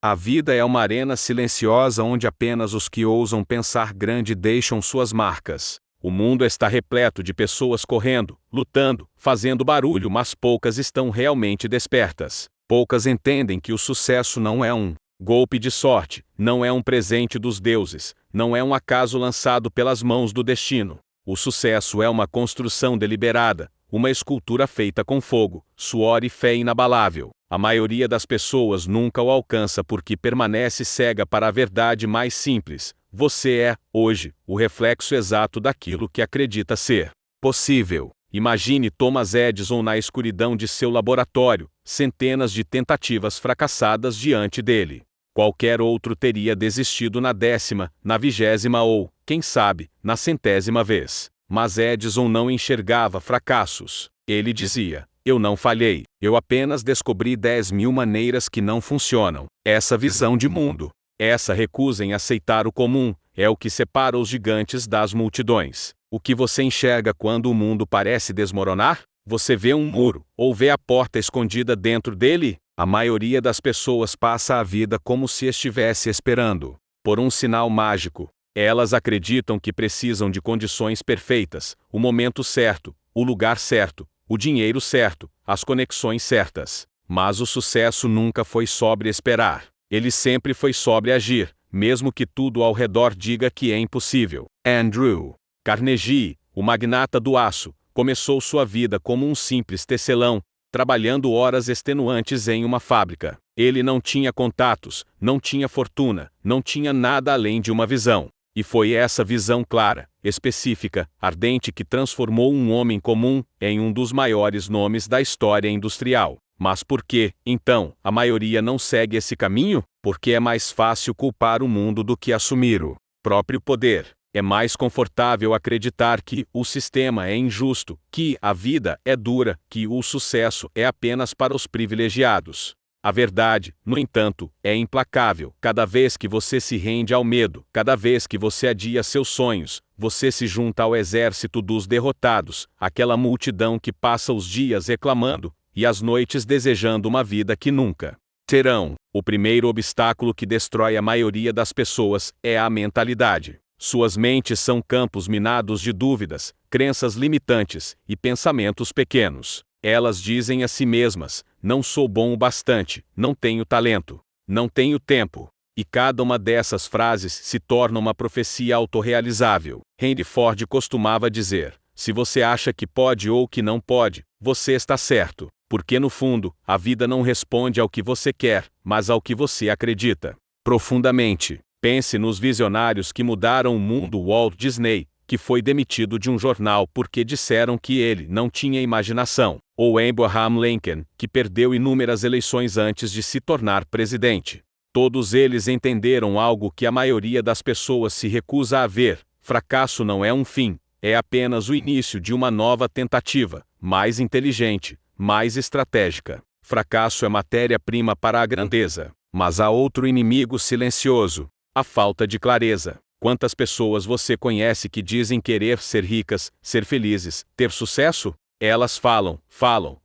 A vida é uma arena silenciosa onde apenas os que ousam pensar grande deixam suas marcas. O mundo está repleto de pessoas correndo, lutando, fazendo barulho, mas poucas estão realmente despertas. Poucas entendem que o sucesso não é um golpe de sorte, não é um presente dos deuses, não é um acaso lançado pelas mãos do destino. O sucesso é uma construção deliberada, uma escultura feita com fogo, suor e fé inabalável. A maioria das pessoas nunca o alcança porque permanece cega para a verdade mais simples. Você é, hoje, o reflexo exato daquilo que acredita ser possível. Imagine Thomas Edison na escuridão de seu laboratório, centenas de tentativas fracassadas diante dele. Qualquer outro teria desistido na 10ª, na 20ª ou, quem sabe, na 100ª vez. Mas Edison não enxergava fracassos. Ele dizia: eu não falhei, eu apenas descobri 10.000 maneiras que não funcionam. Essa visão de mundo, essa recusa em aceitar o comum, é o que separa os gigantes das multidões. O que você enxerga quando o mundo parece desmoronar? Você vê um muro, ou vê a porta escondida dentro dele? A maioria das pessoas passa a vida como se estivesse esperando por um sinal mágico. Elas acreditam que precisam de condições perfeitas, o momento certo, o lugar certo, o dinheiro certo, as conexões certas. Mas o sucesso nunca foi sobre esperar. Ele sempre foi sobre agir, mesmo que tudo ao redor diga que é impossível. Andrew Carnegie, o magnata do aço, começou sua vida como um simples tecelão, trabalhando horas extenuantes em uma fábrica. Ele não tinha contatos, não tinha fortuna, não tinha nada além de uma visão. E foi essa visão clara, específica, ardente que transformou um homem comum em um dos maiores nomes da história industrial. Mas por que, então, a maioria não segue esse caminho? Porque é mais fácil culpar o mundo do que assumir o próprio poder. É mais confortável acreditar que o sistema é injusto, que a vida é dura, que o sucesso é apenas para os privilegiados. A verdade, no entanto, é implacável. Cada vez que você se rende ao medo, cada vez que você adia seus sonhos, você se junta ao exército dos derrotados, aquela multidão que passa os dias reclamando e as noites desejando uma vida que nunca terão. O primeiro obstáculo que destrói a maioria das pessoas é a mentalidade. Suas mentes são campos minados de dúvidas, crenças limitantes e pensamentos pequenos. Elas dizem a si mesmas: não sou bom o bastante, não tenho talento, não tenho tempo. E cada uma dessas frases se torna uma profecia autorrealizável. Henry Ford costumava dizer: se você acha que pode ou que não pode, você está certo. Porque no fundo, a vida não responde ao que você quer, mas ao que você acredita profundamente. Pense nos visionários que mudaram o mundo. Walt Disney, que foi demitido de um jornal porque disseram que ele não tinha imaginação. Ou Abraham Lincoln, que perdeu inúmeras eleições antes de se tornar presidente. Todos eles entenderam algo que a maioria das pessoas se recusa a ver: fracasso não é um fim, é apenas o início de uma nova tentativa, mais inteligente, mais estratégica. Fracasso é matéria-prima para a grandeza. Mas há outro inimigo silencioso: a falta de clareza. Quantas pessoas você conhece que dizem querer ser ricas, ser felizes, ter sucesso? Elas falam,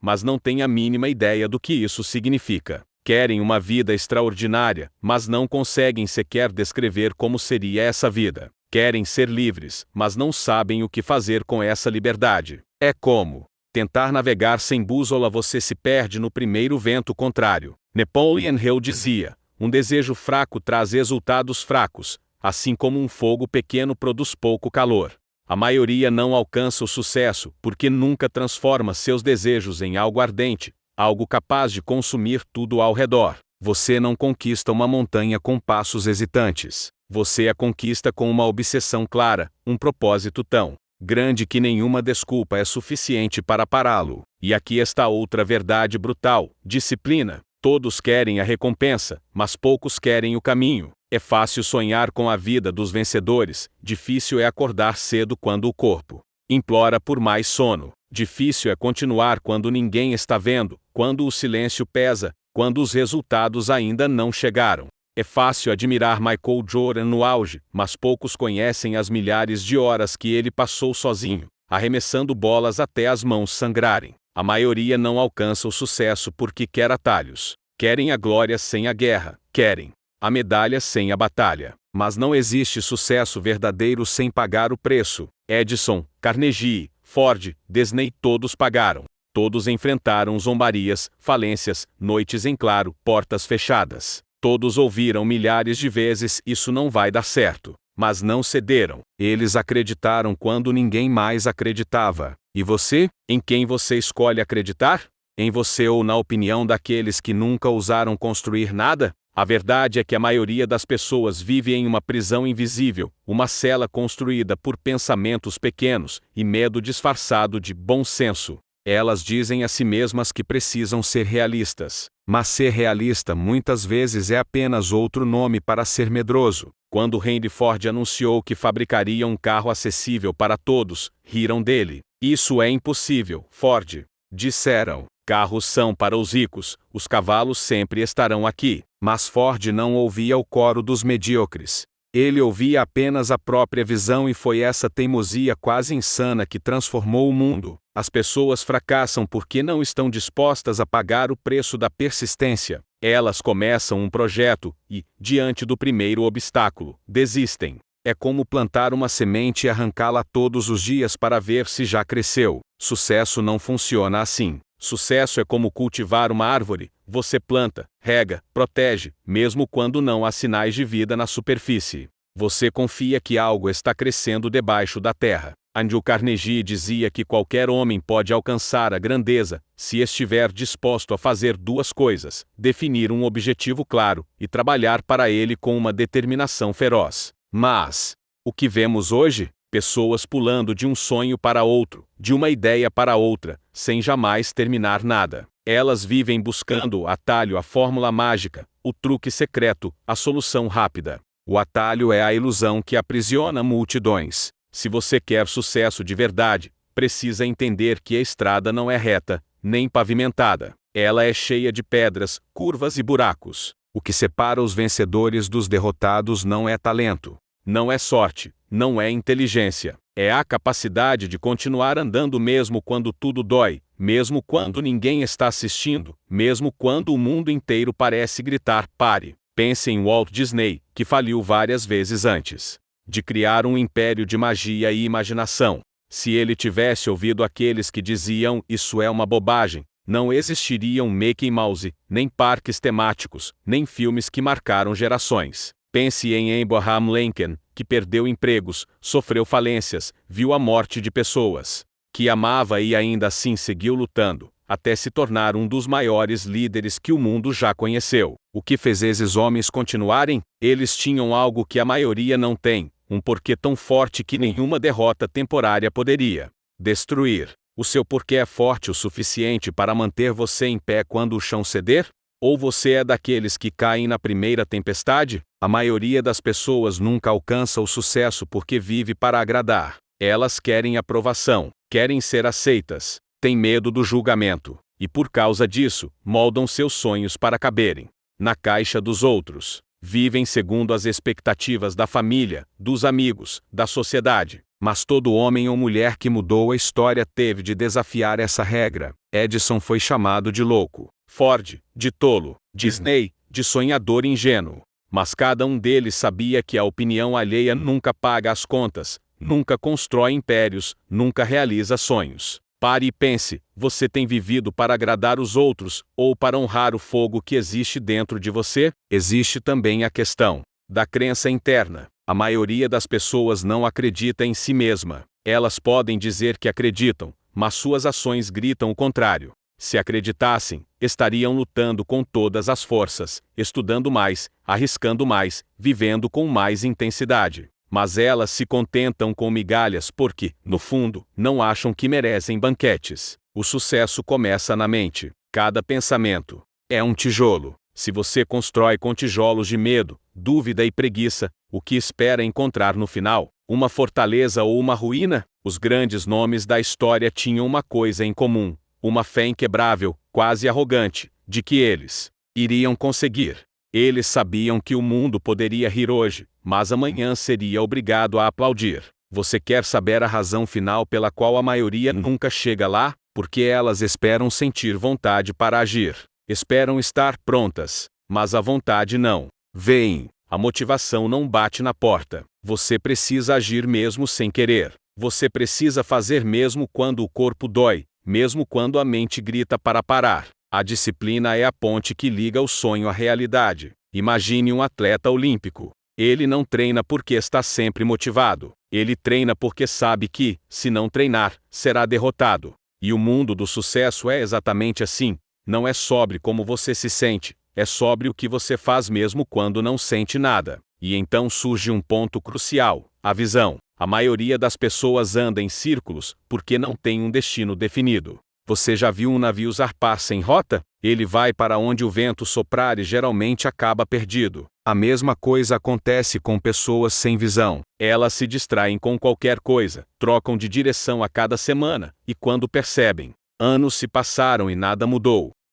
mas não têm a mínima ideia do que isso significa. Querem uma vida extraordinária, mas não conseguem sequer descrever como seria essa vida. Querem ser livres, mas não sabem o que fazer com essa liberdade. É como tentar navegar sem bússola. Você se perde no primeiro vento contrário. Napoleon Hill dizia: um desejo fraco traz resultados fracos, assim como um fogo pequeno produz pouco calor. A maioria não alcança o sucesso porque nunca transforma seus desejos em algo ardente, algo capaz de consumir tudo ao redor. Você não conquista uma montanha com passos hesitantes. Você a conquista com uma obsessão clara, um propósito tão grande que nenhuma desculpa é suficiente para pará-lo. E aqui está outra verdade brutal: disciplina. Todos querem a recompensa, mas poucos querem o caminho. É fácil sonhar com a vida dos vencedores, difícil é acordar cedo quando o corpo implora por mais sono. Difícil é continuar quando ninguém está vendo, quando o silêncio pesa, quando os resultados ainda não chegaram. É fácil admirar Michael Jordan no auge, mas poucos conhecem as milhares de horas que ele passou sozinho, arremessando bolas até as mãos sangrarem. A maioria não alcança o sucesso porque quer atalhos. Querem a glória sem a guerra, querem a medalha sem a batalha. Mas não existe sucesso verdadeiro sem pagar o preço. Edison, Carnegie, Ford, Disney, todos pagaram. Todos enfrentaram zombarias, falências, noites em claro, portas fechadas. Todos ouviram milhares de vezes: isso não vai dar certo. Mas não cederam. Eles acreditaram quando ninguém mais acreditava. E você? Em quem você escolhe acreditar? Em você ou na opinião daqueles que nunca ousaram construir nada? A verdade é que a maioria das pessoas vive em uma prisão invisível, uma cela construída por pensamentos pequenos e medo disfarçado de bom senso. Elas dizem a si mesmas que precisam ser realistas. Mas ser realista muitas vezes é apenas outro nome para ser medroso. Quando Henry Ford anunciou que fabricaria um carro acessível para todos, riram dele. Isso é impossível, Ford. Disseram. Carros são para os ricos, os cavalos sempre estarão aqui. Mas Ford não ouvia o coro dos medíocres. Ele ouvia apenas a própria visão e foi essa teimosia quase insana que transformou o mundo. As pessoas fracassam porque não estão dispostas a pagar o preço da persistência. Elas começam um projeto e, diante do primeiro obstáculo, desistem. É como plantar uma semente e arrancá-la todos os dias para ver se já cresceu. Sucesso não funciona assim. Sucesso é como cultivar uma árvore. Você planta, rega, protege, mesmo quando não há sinais de vida na superfície. Você confia que algo está crescendo debaixo da terra. Andrew Carnegie dizia que qualquer homem pode alcançar a grandeza, se estiver disposto a fazer duas coisas: definir um objetivo claro e trabalhar para ele com uma determinação feroz. Mas, o que vemos hoje? Pessoas pulando de um sonho para outro, de uma ideia para outra, sem jamais terminar nada. Elas vivem buscando o atalho, a fórmula mágica, o truque secreto, a solução rápida. O atalho é a ilusão que aprisiona multidões. Se você quer sucesso de verdade, precisa entender que a estrada não é reta, nem pavimentada. Ela é cheia de pedras, curvas e buracos. O que separa os vencedores dos derrotados não é talento, não é sorte, não é inteligência. É a capacidade de continuar andando mesmo quando tudo dói, mesmo quando ninguém está assistindo, mesmo quando o mundo inteiro parece gritar: pare. Pense em Walt Disney, que faliu várias vezes antes de criar um império de magia e imaginação. Se ele tivesse ouvido aqueles que diziam: isso é uma bobagem, não existiriam Mickey Mouse, nem parques temáticos, nem filmes que marcaram gerações. Pense em Abraham Lincoln, que perdeu empregos, sofreu falências, viu a morte de pessoas que amava e ainda assim seguiu lutando, até se tornar um dos maiores líderes que o mundo já conheceu. O que fez esses homens continuarem? Eles tinham algo que a maioria não tem, um porquê tão forte que nenhuma derrota temporária poderia destruir. O seu porquê é forte o suficiente para manter você em pé quando o chão ceder? Ou você é daqueles que caem na primeira tempestade? A maioria das pessoas nunca alcança o sucesso porque vive para agradar. Elas querem aprovação, querem ser aceitas, têm medo do julgamento, e por causa disso, moldam seus sonhos para caberem na caixa dos outros. Vivem segundo as expectativas da família, dos amigos, da sociedade. Mas todo homem ou mulher que mudou a história teve de desafiar essa regra. Edison foi chamado de louco, Ford, de tolo, Disney, de sonhador ingênuo. Mas cada um deles sabia que a opinião alheia nunca paga as contas, nunca constrói impérios, nunca realiza sonhos. Pare e pense: você tem vivido para agradar os outros, ou para honrar o fogo que existe dentro de você? Existe também a questão da crença interna. A maioria das pessoas não acredita em si mesma. Elas podem dizer que acreditam, mas suas ações gritam o contrário. Se acreditassem, estariam lutando com todas as forças, estudando mais, arriscando mais, vivendo com mais intensidade. Mas elas se contentam com migalhas porque, no fundo, não acham que merecem banquetes. O sucesso começa na mente. Cada pensamento é um tijolo. Se você constrói com tijolos de medo, dúvida e preguiça, o que espera encontrar no final? Uma fortaleza ou uma ruína? Os grandes nomes da história tinham uma coisa em comum: uma fé inquebrável, quase arrogante, de que eles iriam conseguir. Eles sabiam que o mundo poderia rir hoje, mas amanhã seria obrigado a aplaudir. Você quer saber a razão final pela qual a maioria nunca chega lá? Porque elas esperam sentir vontade para agir. Esperam estar prontas, mas a vontade não vem. A motivação não bate na porta. Você precisa agir mesmo sem querer. Você precisa fazer mesmo quando o corpo dói, mesmo quando a mente grita para parar. A disciplina é a ponte que liga o sonho à realidade. Imagine um atleta olímpico. Ele não treina porque está sempre motivado. Ele treina porque sabe que, se não treinar, será derrotado. E o mundo do sucesso é exatamente assim. Não é sobre como você se sente, é sobre o que você faz mesmo quando não sente nada. E então surge um ponto crucial: a visão. A maioria das pessoas anda em círculos porque não tem um destino definido. Você já viu um navio zarpar sem rota? Ele vai para onde o vento soprar e geralmente acaba perdido. A mesma coisa acontece com pessoas sem visão. Elas se distraem com qualquer coisa, trocam de direção a cada semana, e quando percebem, anos se passaram e nada mudou.